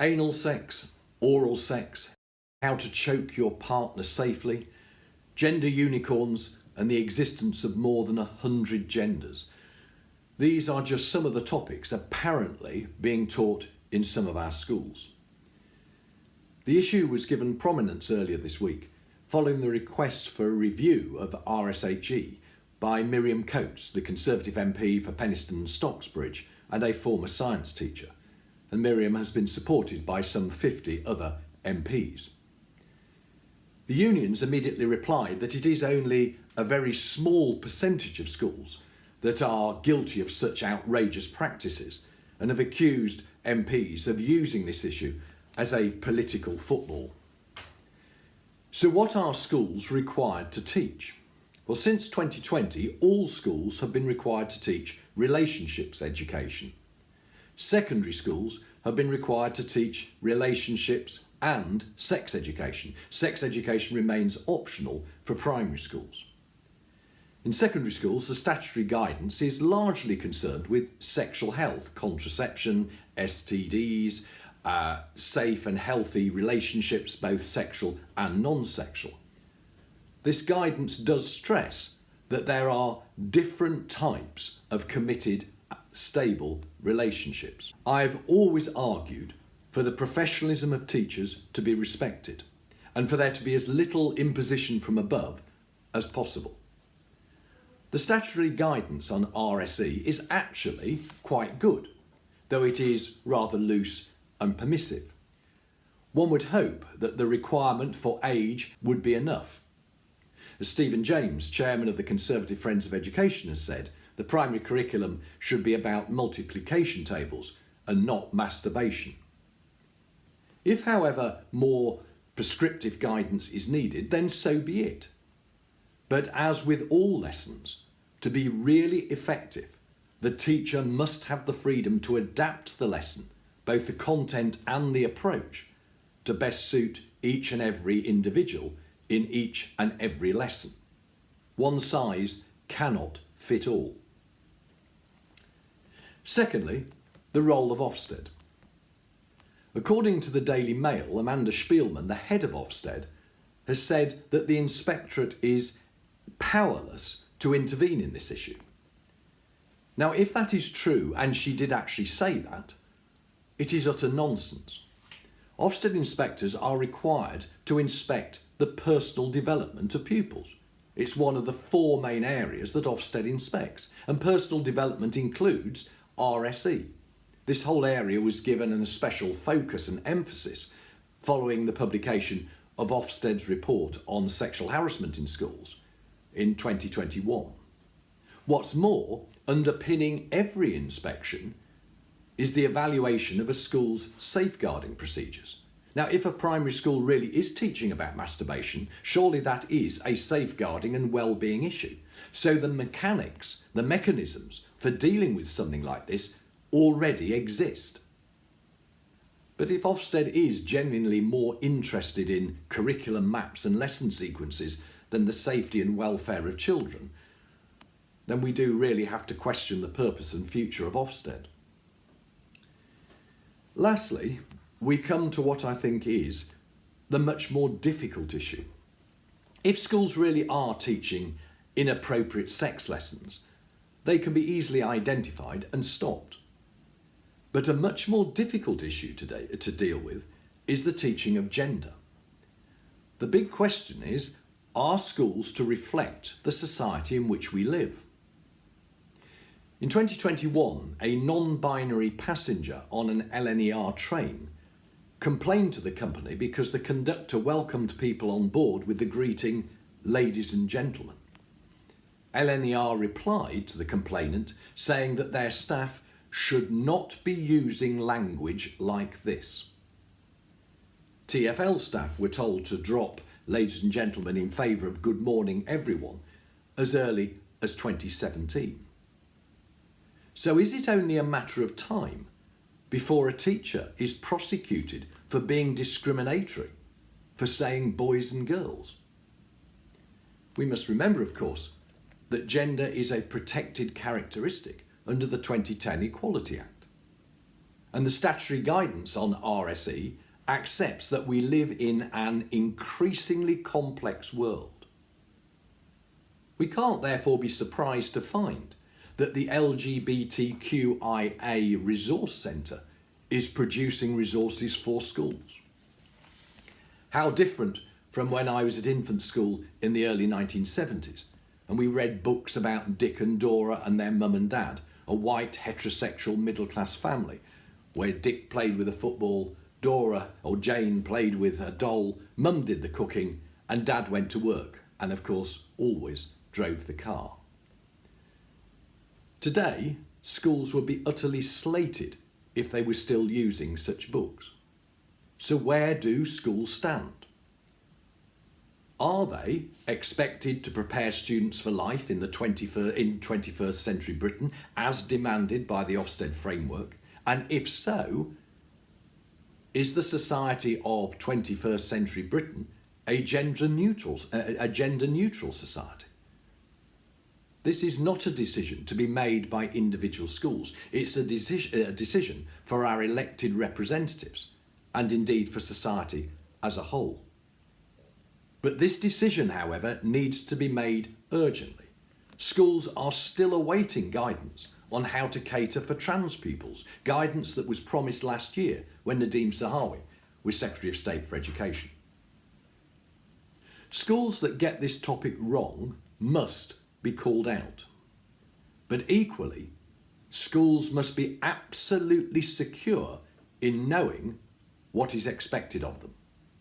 Anal sex, oral sex, how to choke your partner safely, gender unicorns, and the existence of more than 100 genders. These are just some of the topics apparently being taught in some of our schools. The issue was given prominence earlier this week following the request for a review of RSHE by Miriam Coates, the Conservative MP for Penistone and Stocksbridge and a former science teacher, and Miriam has been supported by some 50 other MPs. The unions immediately replied that it is only a very small percentage of schools that are guilty of such outrageous practices and have accused MPs of using this issue as a political football. So what are schools required to teach? Well, since 2020, all schools have been required to teach relationships education. Secondary schools have been required to teach relationships and sex education. Sex education remains optional for primary schools. In secondary schools, the statutory guidance is largely concerned with sexual health, contraception, STDs, safe and healthy relationships, both sexual and non-sexual. This guidance does stress that there are different types of committed, stable relationships. I've always argued for the professionalism of teachers to be respected and for there to be as little imposition from above as possible. The statutory guidance on RSE is actually quite good, though it is rather loose and permissive. One would hope that the requirement for age would be enough. As Stephen James, chairman of the Conservative Friends of Education, has said, the primary curriculum should be about multiplication tables and not masturbation. If, however, more prescriptive guidance is needed, then so be it. But as with all lessons, to be really effective, the teacher must have the freedom to adapt the lesson, both the content and the approach, to best suit each and every individual in each and every lesson. One size cannot fit all. Secondly, the role of Ofsted. According to the Daily Mail, Amanda Spielman, the head of Ofsted, has said that the inspectorate is powerless to intervene in this issue. Now, if that is true, and she did actually say that, it is utter nonsense. Ofsted inspectors are required to inspect the personal development of pupils. It's one of the 4 main areas that Ofsted inspects, and personal development includes RSE. This whole area was given a special focus and emphasis following the publication of Ofsted's report on sexual harassment in schools in 2021. What's more, underpinning every inspection is the evaluation of a school's safeguarding procedures. Now, if a primary school really is teaching about masturbation, surely that is a safeguarding and well-being issue. So the mechanics, the mechanisms for dealing with something like this already exist. But if Ofsted is genuinely more interested in curriculum maps and lesson sequences than the safety and welfare of children, then we do really have to question the purpose and future of Ofsted. Lastly, we come to what I think is the much more difficult issue. If schools really are teaching inappropriate sex lessons, they can be easily identified and stopped. But a much more difficult issue today to deal with is the teaching of gender. The big question is, are schools to reflect the society in which we live? In 2021, a non-binary passenger on an LNER train complained to the company because the conductor welcomed people on board with the greeting, "Ladies and gentlemen." LNER replied to the complainant saying that their staff should not be using language like this. TfL staff were told to drop "ladies and gentlemen" in favour of "good morning everyone" as early as 2017. So is it only a matter of time before a teacher is prosecuted for being discriminatory, for saying boys and girls? We must remember, of course, that gender is a protected characteristic under the 2010 Equality Act. And the statutory guidance on RSE accepts that we live in an increasingly complex world. We can't therefore be surprised to find that the LGBTQIA Resource Centre is producing resources for schools. How different from when I was at infant school in the early 1970s and we read books about Dick and Dora and their mum and dad, a white heterosexual middle-class family where Dick played with a football, Dora or Jane played with a doll, mum did the cooking and dad went to work and of course always drove the car. Today, schools would be utterly slated if they were still using such books. So where do schools stand? Are they expected to prepare students for life in 21st century Britain as demanded by the Ofsted framework? And if so, is the society of 21st century Britain a gender neutral society? This is not a decision to be made by individual schools. It's a decision for our elected representatives and indeed for society as a whole. But this decision, however, needs to be made urgently. Schools are still awaiting guidance on how to cater for trans pupils, guidance that was promised last year when Nadeem Zahawi was Secretary of State for Education. Schools that get this topic wrong must be called out. But equally, schools must be absolutely secure in knowing what is expected of them.